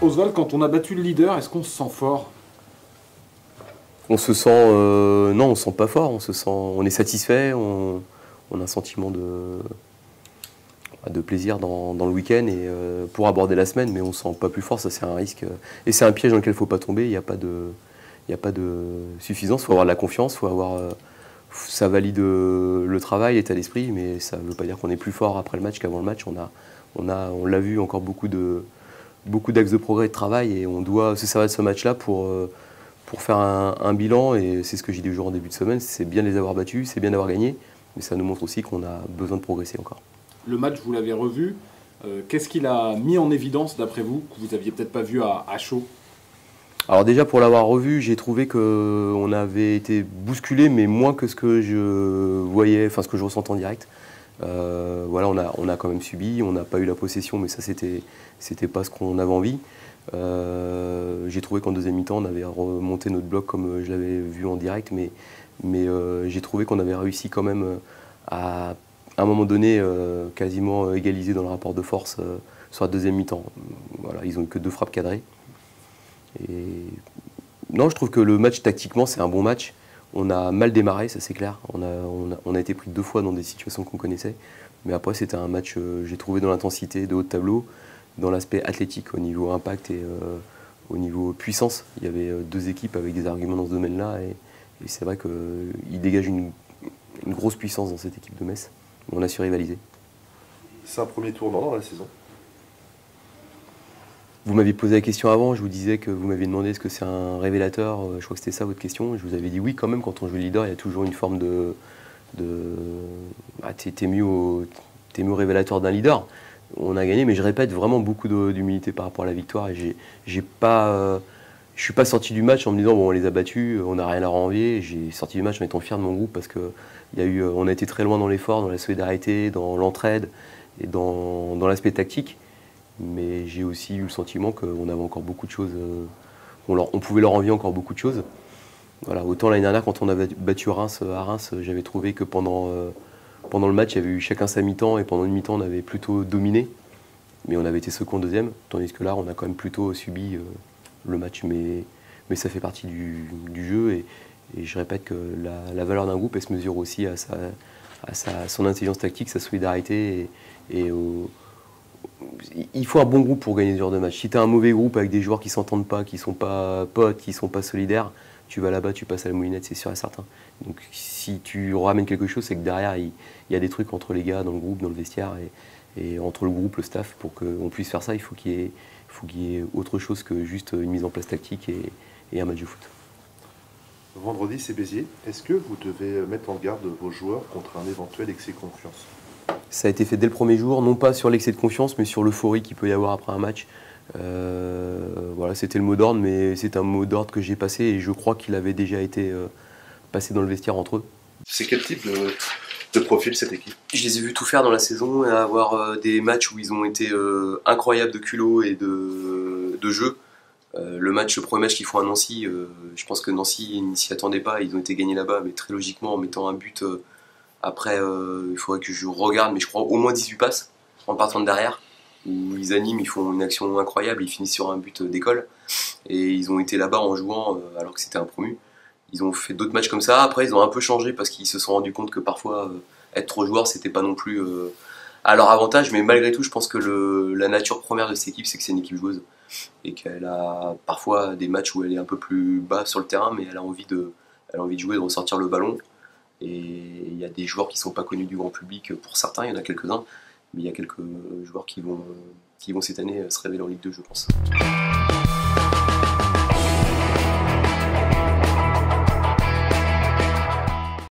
Oswald, quand on a battu le leader, est-ce qu'on se sent fort? On se sent, non, on se sent pas fort, on est satisfait, on a un sentiment de plaisir dans le week-end et pour aborder la semaine, mais on se sent pas plus fort, ça c'est un risque. Et c'est un piège dans lequel il ne faut pas tomber, il n'y a pas de suffisance, il faut avoir de la confiance, ça valide le travail, l'état d'esprit, mais ça ne veut pas dire qu'on est plus fort après le match qu'avant le match. On l'a vu, encore beaucoup d'axes de progrès et de travail, et on doit se servir de ce match-là pour faire un bilan, et c'est ce que j'ai dit aux joueurs en début de semaine, c'est bien de les avoir battus, c'est bien d'avoir gagné, mais ça nous montre aussi qu'on a besoin de progresser encore. Le match, vous l'avez revu. Qu'est-ce qu'il a mis en évidence, d'après vous, que vous n'aviez peut-être pas vu à chaud? Alors déjà, pour l'avoir revu, j'ai trouvé qu'on avait été bousculé, mais moins que ce que je voyais, enfin ce que je ressentais en direct. Voilà, on a quand même subi, on n'a pas eu la possession, mais ça c'était pas ce qu'on avait envie. J'ai trouvé qu'en deuxième mi-temps, on avait remonté notre bloc comme je l'avais vu en direct, mais j'ai trouvé qu'on avait réussi quand même à un moment donné quasiment égaliser dans le rapport de force sur la deuxième mi-temps. Voilà, ils n'ont eu que 2 frappes cadrées. Et non, je trouve que le match tactiquement c'est un bon match. On a mal démarré, ça c'est clair. On a été pris 2 fois dans des situations qu'on connaissait. Mais après c'était un match, j'ai trouvé dans l'intensité de haut de tableau, dans l'aspect athlétique, au niveau impact et au niveau puissance. Il y avait 2 équipes avec des arguments dans ce domaine-là. Et c'est vrai qu'il dégage une grosse puissance dans cette équipe de Metz. On a su rivaliser. C'est un premier tournant dans la saison. Vous m'aviez posé la question avant, je vous disais que vous m'aviez demandé est-ce que c'est un révélateur, je crois que c'était ça votre question, je vous avais dit oui quand même, quand on joue le leader, il y a toujours une forme t'es mieux au révélateur d'un leader. On a gagné, mais je répète vraiment beaucoup d'humilité par rapport à la victoire, et je suis pas sorti du match en me disant bon on les a battus, on n'a rien à renvier. J'ai sorti du match en étant fier de mon groupe parce que on a été très loin dans l'effort, dans la solidarité, dans l'entraide et dans l'aspect tactique. Mais j'ai aussi eu le sentiment qu'on avait encore beaucoup de choses, on pouvait leur envier encore beaucoup de choses. Voilà, autant l'année dernière, quand on avait battu Reims à Reims, j'avais trouvé que pendant le match, il y avait eu chacun sa mi-temps, et pendant une mi-temps, on avait plutôt dominé. Mais on avait été second deuxième, tandis que là, on a quand même plutôt subi le match. Mais ça fait partie du jeu, et je répète que la valeur d'un groupe, elle se mesure aussi à son intelligence tactique, sa solidarité il faut un bon groupe pour gagner ce genre de match. Si tu as un mauvais groupe avec des joueurs qui ne s'entendent pas, qui ne sont pas potes, qui ne sont pas solidaires, tu vas là-bas, tu passes à la moulinette, c'est sûr et certain. Donc si tu ramènes quelque chose, c'est que derrière, il y a des trucs entre les gars, dans le groupe, dans le vestiaire, et entre le groupe, le staff. Pour qu'on puisse faire ça, il faut qu'il y ait autre chose que juste une mise en place tactique et un match de foot. Vendredi, c'est Béziers. Est-ce que vous devez mettre en garde vos joueurs contre un éventuel excès de confiance? Ça a été fait dès le premier jour, non pas sur l'excès de confiance, mais sur l'euphorie qu'il peut y avoir après un match. Voilà, c'était le mot d'ordre, mais c'est un mot d'ordre que j'ai passé, et je crois qu'il avait déjà été passé dans le vestiaire entre eux. C'est quel type de profil cette équipe? Je les ai vus tout faire dans la saison, et avoir des matchs où ils ont été incroyables de culot et de jeu. Le premier match qu'ils font à Nancy, je pense que Nancy n'y s'y attendait pas, ils ont été gagnés là-bas, mais très logiquement en mettant un but. Après, il faudrait que je regarde, mais je crois au moins 18 passes en partant de derrière, où ils animent, ils font une action incroyable, ils finissent sur un but d'école, et ils ont été là-bas en jouant alors que c'était un promu. Ils ont fait d'autres matchs comme ça. Après, ils ont un peu changé parce qu'ils se sont rendus compte que parfois être trop joueur, c'était pas non plus à leur avantage, mais malgré tout, je pense que la nature première de cette équipe, c'est que c'est une équipe joueuse, et qu'elle a parfois des matchs où elle est un peu plus bas sur le terrain, mais elle a envie de jouer, de ressortir le ballon. Et il y a des joueurs qui ne sont pas connus du grand public pour certains, il y en a quelques-uns, mais il y a quelques joueurs qui vont cette année se révéler en Ligue 2, je pense.